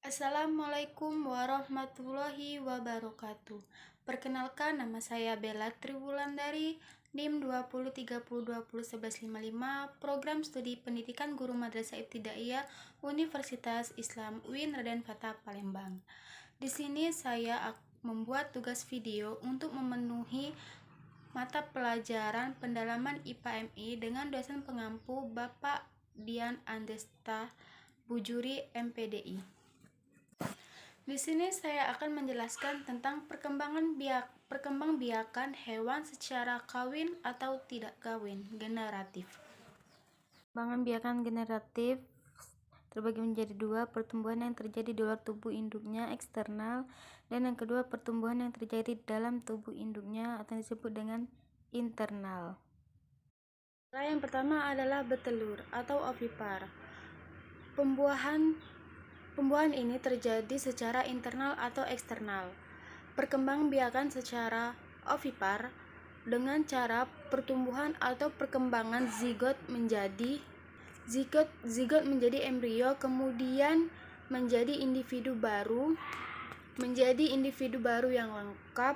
Assalamualaikum warahmatullahi wabarakatuh. Perkenalkan, nama saya Bella Triwulandari, NIM 2030201155, Program Studi Pendidikan Guru Madrasah Ibtidaiyah Universitas Islam UIN Raden Fatah Palembang. Di sini saya membuat tugas video untuk memenuhi mata pelajaran pendalaman IPA-MI dengan dosen pengampu Bapak Dian Andesta Bujuri MPDI. Di sini saya akan menjelaskan tentang perkembangbiakan hewan secara kawin atau tidak kawin generatif. Perkembangbiakan generatif terbagi menjadi dua: pertumbuhan yang terjadi di luar tubuh induknya eksternal, dan yang kedua pertumbuhan yang terjadi di dalam tubuh induknya atau disebut dengan internal. Yang pertama adalah betelur atau ovipar. Pembuahan ini terjadi secara internal atau eksternal. Perkembangbiakan secara ovipar dengan cara pertumbuhan atau perkembangan zigot menjadi embrio, kemudian menjadi individu baru yang lengkap,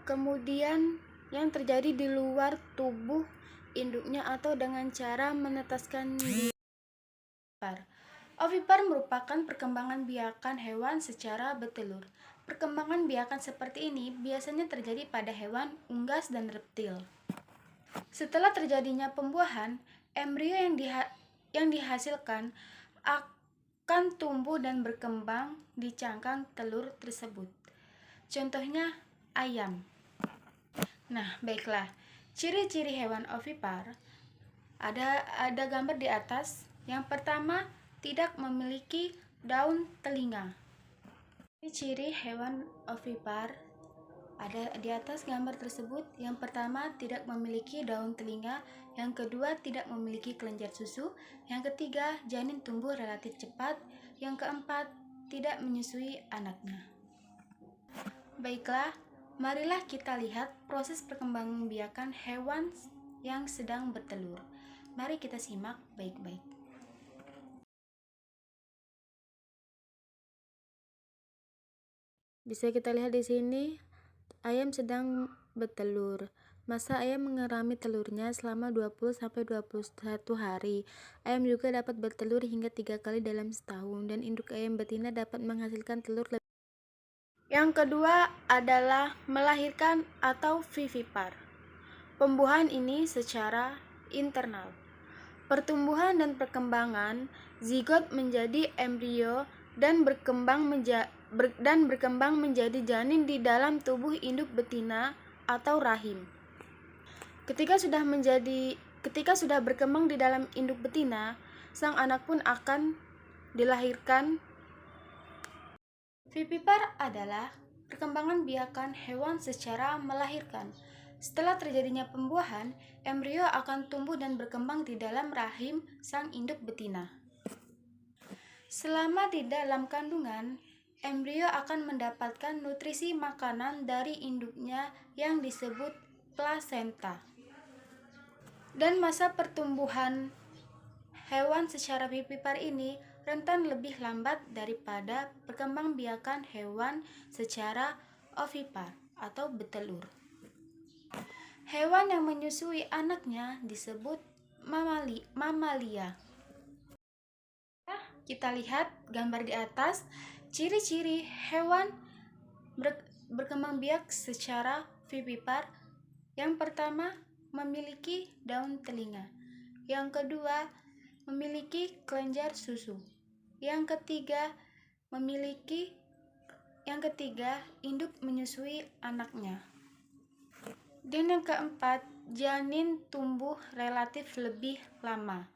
kemudian yang terjadi di luar tubuh induknya atau dengan cara menetaskan di ovipar. Ovipar merupakan perkembangan biakan hewan secara betelur. Perkembangan biakan seperti ini biasanya terjadi pada hewan unggas dan reptil. Setelah terjadinya pembuahan, embrio yang dihasilkan akan tumbuh dan berkembang di cangkang telur tersebut. Contohnya ayam. Nah, baiklah. Ciri-ciri hewan ovipar ada gambar di atas. Yang pertama, tidak memiliki daun telinga. Ciri hewan ovipar ada di atas gambar tersebut. Yang pertama, tidak memiliki daun telinga. Yang kedua, tidak memiliki kelenjar susu. Yang ketiga, janin tumbuh relatif cepat. Yang keempat, tidak menyusui anaknya. Baiklah, marilah kita lihat proses perkembangbiakan hewan yang sedang bertelur. Mari kita simak baik-baik. Bisa kita lihat di sini, ayam sedang bertelur. Masa ayam mengerami telurnya selama 20-21 hari. Ayam juga dapat bertelur hingga 3 kali dalam setahun, dan induk ayam betina dapat menghasilkan telur lebih. Yang kedua adalah melahirkan atau vivipar. Pembuahan ini secara internal. Pertumbuhan dan perkembangan zigot menjadi embrio dan berkembang menjadi janin di dalam tubuh induk betina atau rahim. Ketika sudah berkembang di dalam induk betina, sang anak pun akan dilahirkan. Vivipar adalah perkembangan biakan hewan secara melahirkan. Setelah terjadinya pembuahan, embrio akan tumbuh dan berkembang di dalam rahim sang induk betina. Selama di dalam kandungan, embrio akan mendapatkan nutrisi makanan dari induknya yang disebut plasenta. Dan masa pertumbuhan hewan secara vivipar ini rentan lebih lambat daripada perkembangbiakan hewan secara ovipar atau betelur. Hewan yang menyusui anaknya disebut mamalia. Kita lihat gambar di atas, ciri-ciri hewan berkembang biak secara vivipar. Yang pertama, memiliki daun telinga. Yang kedua, memiliki kelenjar susu. Yang ketiga, induk menyusui anaknya. Dan yang keempat, janin tumbuh relatif lebih lama.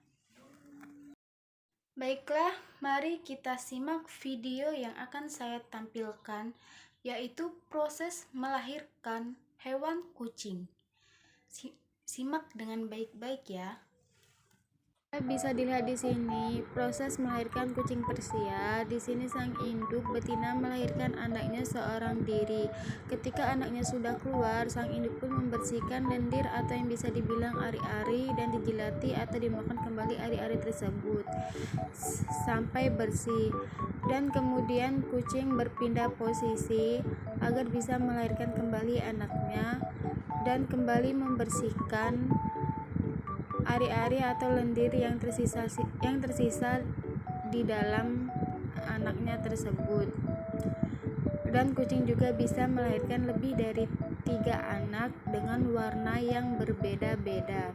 Baiklah, mari kita simak video yang akan saya tampilkan, yaitu proses melahirkan hewan kucing. Simak dengan baik-baik ya. Bisa dilihat di sini proses melahirkan kucing Persia. Di sini sang induk betina melahirkan anaknya seorang diri. Ketika anaknya sudah keluar, sang induk pun membersihkan lendir atau yang bisa dibilang ari-ari dan dijilati atau dimakan kembali ari-ari tersebut sampai bersih. Dan kemudian kucing berpindah posisi agar bisa melahirkan kembali anaknya dan kembali membersihkan ari-ari atau lendir yang tersisa di dalam anaknya tersebut. Dan kucing juga bisa melahirkan lebih dari 3 anak dengan warna yang berbeda-beda.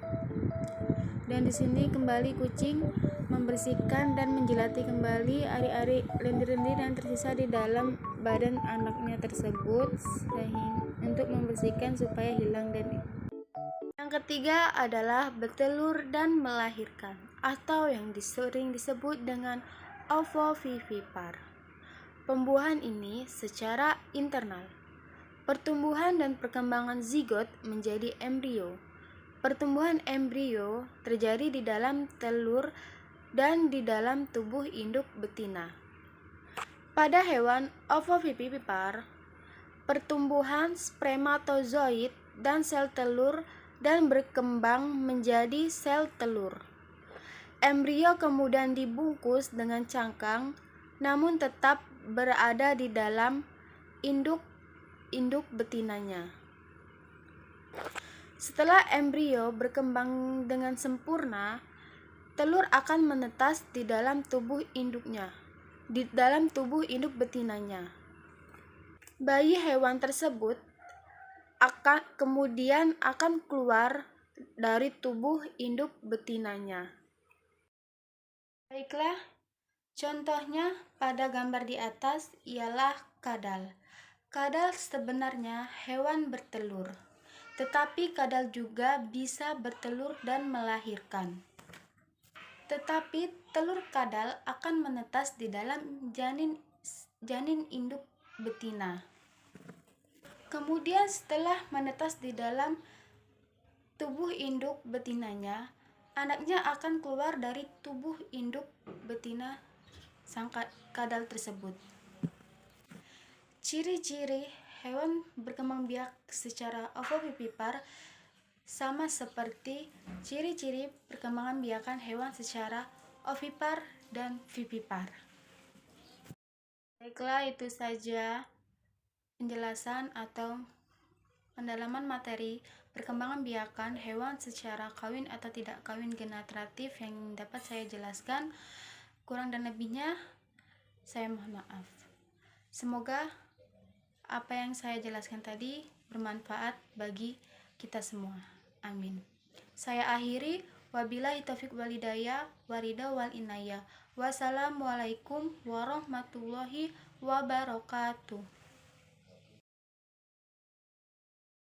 Dan di sini kembali kucing membersihkan dan menjilati kembali ari-ari lendir-lendir yang tersisa di dalam badan anaknya tersebut untuk membersihkan supaya hilang. Dan yang ketiga adalah bertelur dan melahirkan, atau yang sering disebut dengan ovovivipar. Pembuahan ini secara internal. Pertumbuhan dan perkembangan zigot menjadi embrio. Pertumbuhan embrio terjadi di dalam telur dan di dalam tubuh induk betina. Pada hewan ovovivipar, pertumbuhan spermatozoid dan sel telur dan berkembang menjadi sel telur. Embrio kemudian dibungkus dengan cangkang, namun tetap berada di dalam induk betinanya. Setelah embrio berkembang dengan sempurna, telur akan menetas di dalam tubuh induk betinanya. Bayi hewan tersebut kemudian akan keluar dari tubuh induk betinanya. Baiklah, contohnya pada gambar di atas ialah kadal. Kadal sebenarnya hewan bertelur, tetapi kadal juga bisa bertelur dan melahirkan. Tetapi telur kadal akan menetas di dalam janin induk betina. Kemudian setelah menetas di dalam tubuh induk betinanya, anaknya akan keluar dari tubuh induk betina sang kadal tersebut. Ciri-ciri hewan berkembang biak secara ovovivipar sama seperti ciri-ciri perkembangan biakan hewan secara ovipar dan vivipar. Baiklah, itu saja penjelasan atau pendalaman materi perkembangan biakan hewan secara kawin atau tidak kawin generatif yang dapat saya jelaskan. Kurang dan lebihnya saya mohon maaf. Semoga apa yang saya jelaskan tadi bermanfaat bagi kita semua. Amin. Saya akhiri. Wabillahi taufiq wal hidayah, warida wal inayah. Wassalamualaikum warahmatullahi wabarakatuh.